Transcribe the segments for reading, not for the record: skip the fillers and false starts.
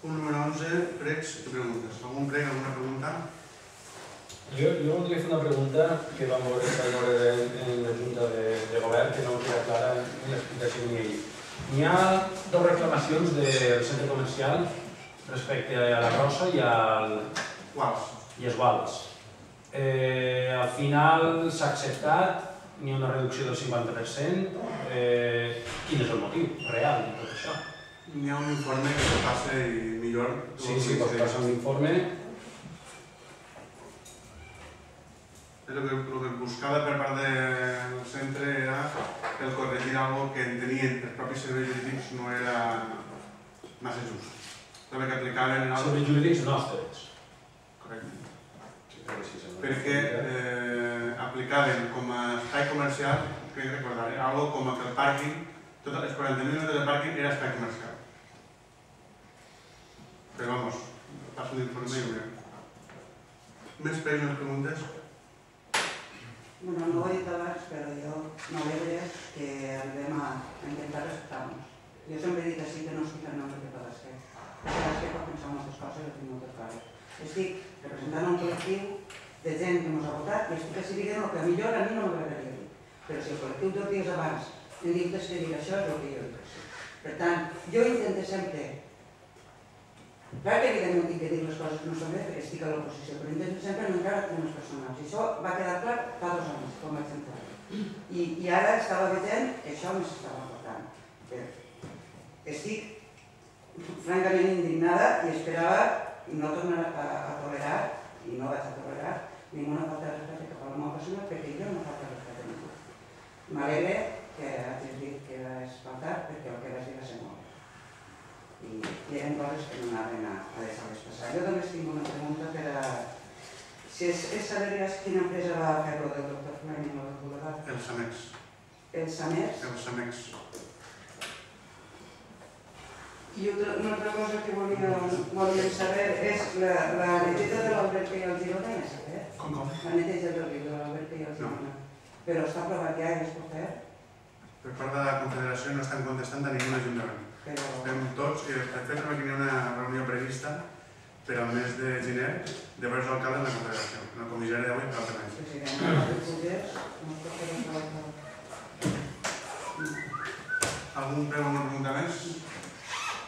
Punt número 11, pregs i preguntes. Algun preg, alguna pregunta? Jo voldria fer una pregunta que vam veure en la Junta de Govern, que no queda clara en l'explicació ni ell. N'hi ha dues reclamacions del centre comercial respecte a la Rosa i als Vals. Al final s'ha acceptat, n'hi ha una reducció del 50%. Quin és el motiu real de tot això? N'hi ha un informe que se passa i millor... Sí, pot passar un informe. El que buscava per part del centre era el corregir alguna que entenien els propis serveis jurídics no era massa just. El que aplicaven en algo... Serveis jurídics nostres. Correcte. Perquè aplicaven com a espai comercial, crec recordar, algo com que el pàrquing, tots els 40.000 metres de pàrquing era espai comercial. Però vamos, passo l'informe i ho veurem. Més pregs o més preguntes? Bueno, no ho he dit abans, però jo m'alegre que arribem a intentar respectar-nos. Jo sempre he dit així que no estic en nom de Pedasquer. Pedasquer pot pensar moltes coses i ho tinc moltes clares. Estic representant un col·lectiu de gent que ens ha votat i estic així dient el que millor a mi no m'agradaria dir. Però si el col·lectiu 2 dies abans em diu que dir això, és el que jo dic. Per tant, jo intento sempre... Clar que evidentment tinc que dir les coses que no són bé perquè estic a l'oposició, però intento sempre no entrar a temes personals. I això va quedar clar fa 2 anys, com vaig entrar. I ara estava veient que això m'estava portant. Estic francament indignada i esperava no tornar a tolerar, i no vaig a tolerar, ninguna falta de respecte cap a la meva persona perquè jo no falta respecte a ningú. M'alegre que hagis dit que vas faltar perquè el que vas dir va ser molt. I eren coses que no anaven a deixar-les passar. Jo només tinc una pregunta per a... Si és saber quina empresa va fer el del doctor Fleming o del Boulevard? El Samex. El Samex? El Samex. I una altra cosa que volíem saber és la neteja de l'Albert i el Girona, ja saber? Com? La neteja del riu de l'Albert i el Girona. Però està aprovat ja i es pot fer? Per part de la Confederació no estan contestant a ningú ajuntament. Estem tots, de fet no hi ha una reunió prevista per al mes de gener de diversos alcaldes de la Confederació, en la comissió d'avui per altre mes. Algun preu o alguna pregunta més?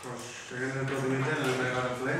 Doncs seguim el procediment en el ple.